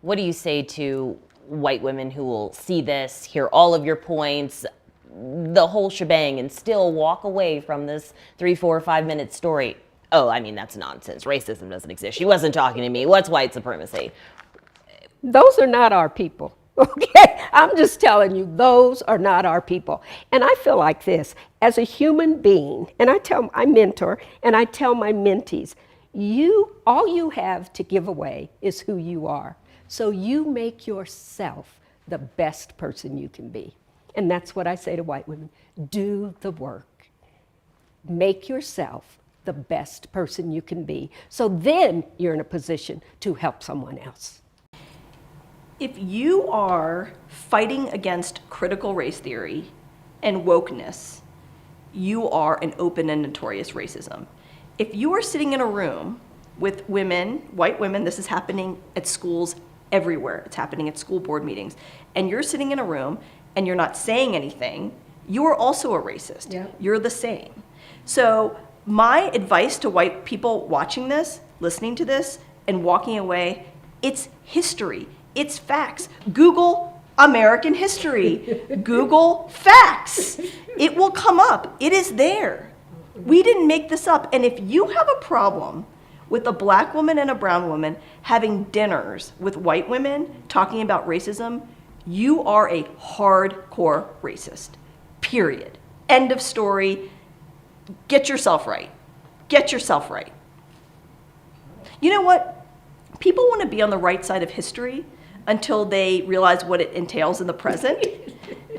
What do you say to white women who will see this, hear all of your points, the whole shebang, and still walk away from this 3, 4, 5 minute story? Oh, I mean, that's nonsense. Racism doesn't exist. She wasn't talking to me. What's white supremacy? Those are not our people. Okay, I'm just telling you, those are not our people. And I feel like this, as a human being, and I mentor, and I tell my mentees, all you have to give away is who you are. So you make yourself the best person you can be. And that's what I say to white women, do the work. Make yourself the best person you can be. So then you're in a position to help someone else. If you are fighting against critical race theory and wokeness, you are an open and notorious racism. If you are sitting in a room with women, white women, this is happening at schools everywhere. It's happening at school board meetings. And you're sitting in a room and you're not saying anything, you are also a racist. Yeah. You're the same. So my advice to white people watching this, listening to this, and walking away, it's history. It's facts. Google American history. Google facts. It will come up. It is there. We didn't make this up. And if you have a problem with a black woman and a brown woman having dinners with white women talking about racism, you are a hardcore racist. Period. End of story. Get yourself right. Get yourself right. You know what? People want to be on the right side of history until they realize what it entails in the present.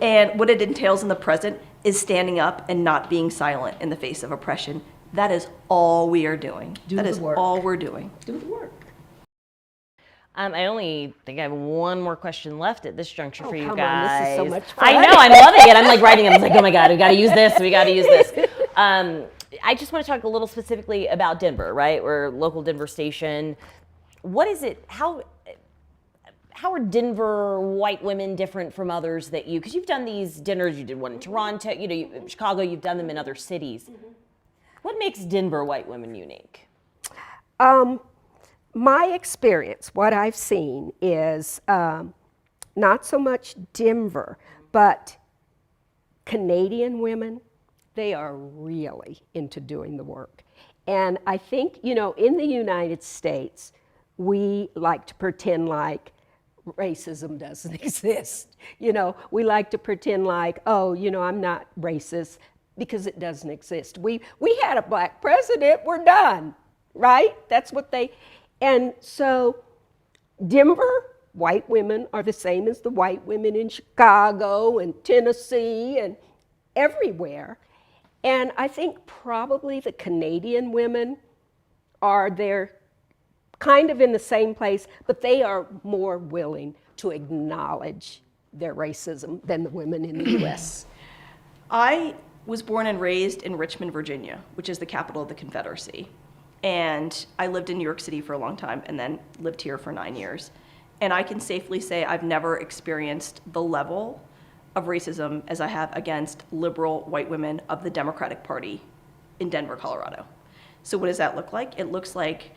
And what it entails in the present is standing up and not being silent in the face of oppression. That is all we are doing. That is all we're doing. Do the work. I only think I have one more question left at this juncture for you come guys. on, this is so much fun. I know, I'm loving it. I'm like writing them. I'm like, oh my God, we got to use this. We got to use this. I just want to talk a little specifically about Denver, right? We're a local Denver station. What is it? How are Denver white women different from others that because you've done these dinners, you did one in Toronto, Chicago, you've done them in other cities. Mm-hmm. What makes Denver white women unique? My experience, what I've seen is not so much Denver, but Canadian women, they are really into doing the work. And I think, in the United States, we like to pretend like racism doesn't exist. We like to pretend like, I'm not racist because it doesn't exist. We had a black president, we're done, right? That's what and so Denver, white women are the same as the white women in Chicago and Tennessee and everywhere. And I think probably the Canadian women they're kind of in the same place, but they are more willing to acknowledge their racism than the women in the US. I was born and raised in Richmond, Virginia, which is the capital of the Confederacy. And I lived in New York City for a long time and then lived here for 9 years. And I can safely say I've never experienced the level of racism as I have against liberal white women of the Democratic Party in Denver, Colorado. So what does that look like? It looks like,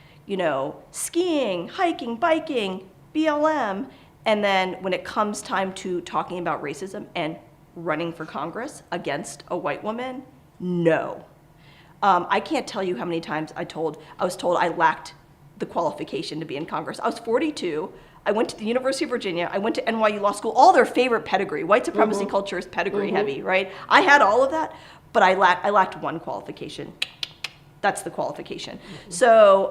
skiing, hiking, biking, BLM. And then when it comes time to talking about racism and running for Congress against a white woman, no. I can't tell you how many times I was told I lacked the qualification to be in Congress. I was 42. I went to the University of Virginia. I went to NYU Law School, all their favorite pedigree. White supremacy culture is pedigree heavy, right? I had all of that, but I lacked one qualification. That's the qualification. So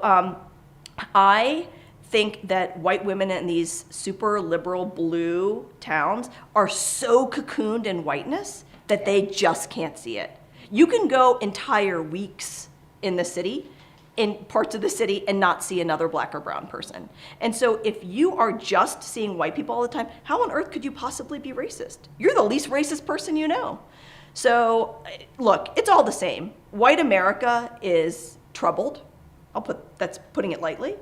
I think that white women in these super liberal blue towns are so cocooned in whiteness that they just can't see it. You can go entire weeks in the city, in parts of the city, and not see another black or brown person. And so if you are just seeing white people all the time, how on earth could you possibly be racist? You're the least racist person you know. So look, it's all the same. White America is troubled. That's putting it lightly.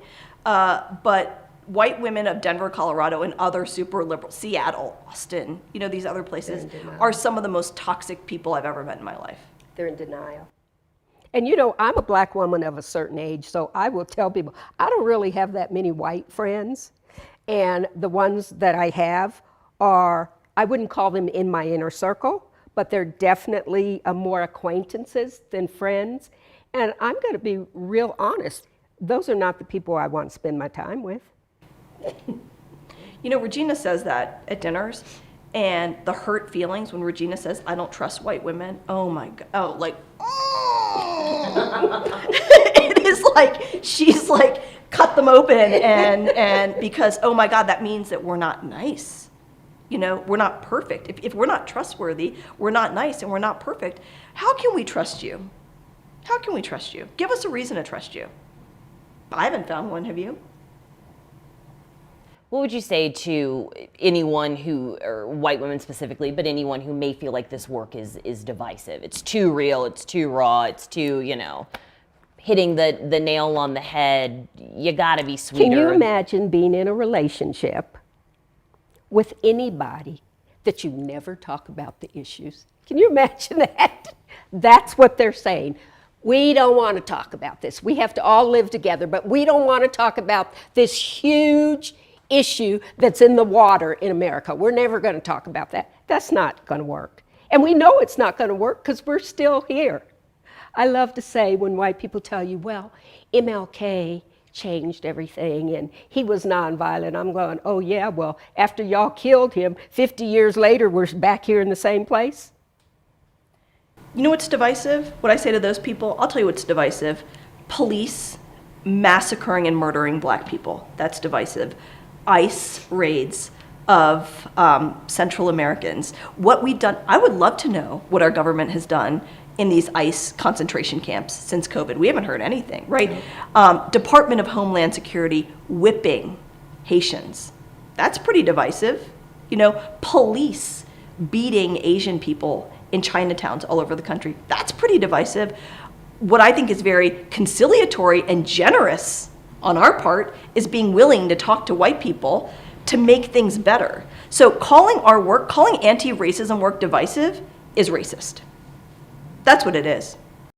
But white women of Denver, Colorado, and other super liberal, Seattle, Austin, these other places are some of the most toxic people I've ever met in my life. They're in denial. And I'm a black woman of a certain age, so I will tell people, I don't really have that many white friends. And the ones that I have are, I wouldn't call them in my inner circle, but they're definitely more acquaintances than friends. And I'm going to be real honest. Those are not the people I want to spend my time with. You know, Regina says that at dinners, and the hurt feelings when Regina says, I don't trust white women, oh my God, oh, like, it is like, she's like, cut them open, and because, oh my God, that means that we're not nice. You know, we're not perfect. If we're not trustworthy, we're not nice, and we're not perfect, how can we trust you? How can we trust you? Give us a reason to trust you. I haven't found one, have you? What would you say to anyone who, or white women specifically, but anyone who may feel like this work is divisive? It's too real, it's too raw, it's too, you know, hitting the nail on the head. You gotta be sweeter. Can you imagine being in a relationship with anybody that you never talk about the issues? Can you imagine that? That's what they're saying. We don't want to talk about this. We have to all live together, but we don't want to talk about this huge issue that's in the water in America. We're never going to talk about that. That's not going to work. And we know it's not going to work because we're still here. I love to say when white people tell you, well, MLK changed everything and he was nonviolent. I'm going, oh yeah, well, after y'all killed him, 50 years later, we're back here in the same place. You know what's divisive? What I say to those people, I'll tell you what's divisive. Police massacring and murdering black people. That's divisive. ICE raids of Central Americans. What we've done, I would love to know what our government has done in these ICE concentration camps since COVID. We haven't heard anything, right? Department of Homeland Security whipping Haitians. That's pretty divisive. You know, police beating Asian people in Chinatowns all over the country. That's pretty divisive. What I think is very conciliatory and generous on our part is being willing to talk to white people to make things better. So calling our work, calling anti-racism work divisive is racist. That's what it is.